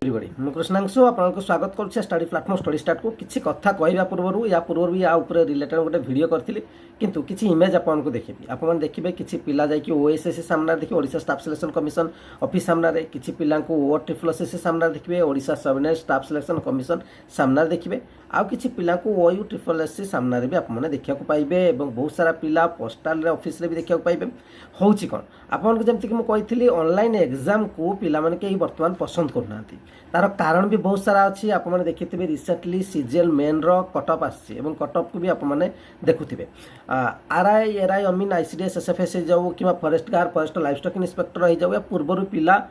Everybody मु कृष्णांशु आपको स्वागत करुच्छे स्टडी प्लाटफॉर्म स्टडी स्टार्ट को किसी कथा कहवा पूर्व या पूर्व भी या ऊपर रिलेटेड गोटे वीडियो करी किंतु किसी इमेज आपको देखिए आपने देखिए किसी पिला जाकि ओएसएससी सामने देखिए Odisha staff selection commission office सामने किसी पिला ओ ट्रिपल एसएससी सामने देखिए Odisha subordinate staff selection commission सामने देखिए आउ किसी पिला ओयू ट्रिपल एसएससी सामने भी आपने देखा पाइबे बहुत सारा पिला पोस्टाल ऑफिस भी देखा पाइबे हूँ कौन आपको जमीक मुझे ऑनलाइन एग्जाम को पिला माने कहीं बर्तमान पसंद करना तार कारण भी बहुत सारा अच्छी आपने देखिए रिसेंटली सीजीएल मेन कटअप आसी कटअप को भी आपने देखुए आरआई एरआई अमीन आईसीडीएस एसएफएस हो कि forest guard forest livestock inspector हो जाऊ या पूर्व पिला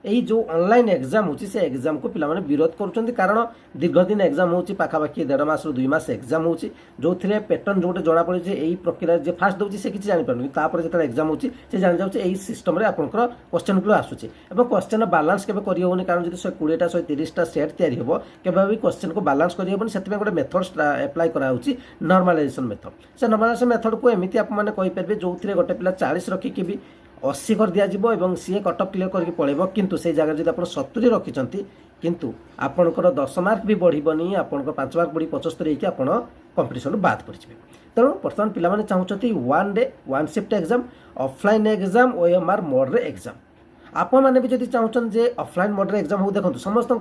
यही जो ऑनलाइन एग्जाम होची से एग्जाम को पिला माने विरोध करुँच कारण दीर्घ दिन एग्जाम होची पाखापाखि 1.5 मास 2 मास एग्जाम होची जो थे पैटर्न जोटे जना पड़े यही प्रक्रिया जे फास्ट दूसरी से किसी जापर तापर जो एग्जाम होची से जान जाऊँ यही सिस्टम रे आपनकर क्वेश्चन गुलो आसूची एवं क्वेश्चन बालांस केबे करि होनी कारण जदि 120टा 130टा सेट तैयारी होबो केबे भी क्वेश्चन को बालांस करि होबनी सेतमे गोटे मेथड अप्लाई करा होची नॉर्मलाइजेशन मेथड से नॉर्मलाइजेशन मेथड को एमिति आप माने कहि परबे जो थे गोटे पिला 40 रखिकी भी 80 कर दिज्व और सी कटअप क्लीयर करके पड़ेब किंतु से जगह जब आप 70 रखिंट किंतु आपणकर 10 मार्क भी बढ़नी आपंकर 5 मार्क बढ़ी 75 आप कंपिटिशन बाद पड़े तेणु बर्तमान पिला चाहते 1 day 1 shift exam offline exam OMR mode रे एग्जाम आप मैंने भी जब चाहते ऑफलाइन मोड रे एग्जाम हो देखो समस्त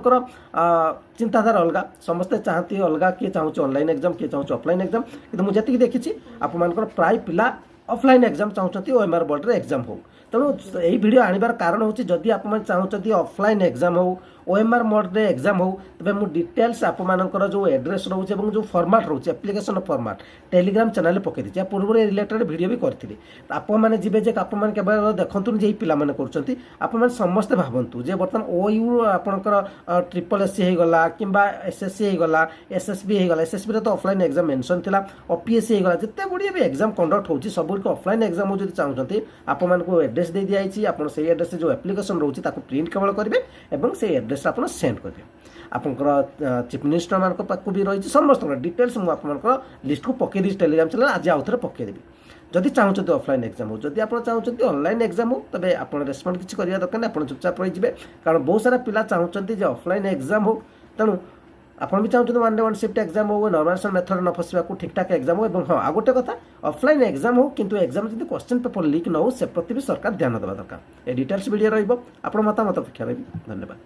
चिंताधारा अलग समस्ते चाहती अलग किए चाहूँ ऑनलाइन एग्जाम किए चाहूँ ऑफलाइन एग्जाम कि मुझे देखी आप प्राय पिला ऑफलाइन एग्जाम चाहते ओएमआर बोर्ड रे एग्जाम हो तेणु यही वीडियो आनिबार कारण होची जदि आप चाहते ऑफलाइन एग्जाम हो ओएमआर मोड रे एग्जाम हो तबे मु डिटेल्स आप मानकर जो एड्रेस रोचे जो फॉर्मेट रोचे एप्लिकेशन फॉर्मेट टेलीग्राम चैनल पकई दी पूर्व रिलेटेड वीडियो भी करथिली आप माने जिबे जे आप माने केवल देखंतु जे पिला माने करछंती आप माने समस्त भाबंतु जे बर्तमान ओयू आपनकर ट्रिपल एससी हे गला किंबा एसएससी हे गला एसएसबी हे गला एसएसबी रे तो ऑफलाइन एग्जाम मेंशन थिला ओपीएससी हे गला जते गुडी भी एग्जाम कंडक्ट होची सब को ऑफलाइन एग्जाम हो जदि चाहछंती आप माने को एड्रेस दे दिया आइछि आपण से एड्रेस जो एप्लिकेशन रोची ताको प्रिंट केवल करिवे एवं से एड्रेस आप सेंड करेंगे आपंकर चीफ मिनिस्टर मान पाक भी रही समस्त डिटेल्स मुझे लिस्ट को पकई दी टेलीग्राम चैनल आज आउ थे पकईदेवी जदि चाहते ऑफलाइन एग्जाम हो जदि आप चाहते ऑनलाइन एग्जाम हो तबे आप रेस्पॉन्ड किसी करवा दरकार नहीं आप चुपचाप रही कारण बहुत सारा पिला चाहते ऑफलाइन एग्जाम हो तेणु आप भी चाहते 1 डे 1 शिफ्ट एग्जाम हो नॉर्मलाइजेशन मेथड न फसवा ठीक ठाक एग्जाम हो हाँ आ गोटे कथा ऑफलाइन एग्जाम हो किंतु एग्जाम जब क्वेश्चन पेपर लीक न हो से प्रति भी सरकार ध्यान देवा दरकार ए डिटेल्स वीडियो रही आप मतामत अपेक्षा रही धन्यवाद।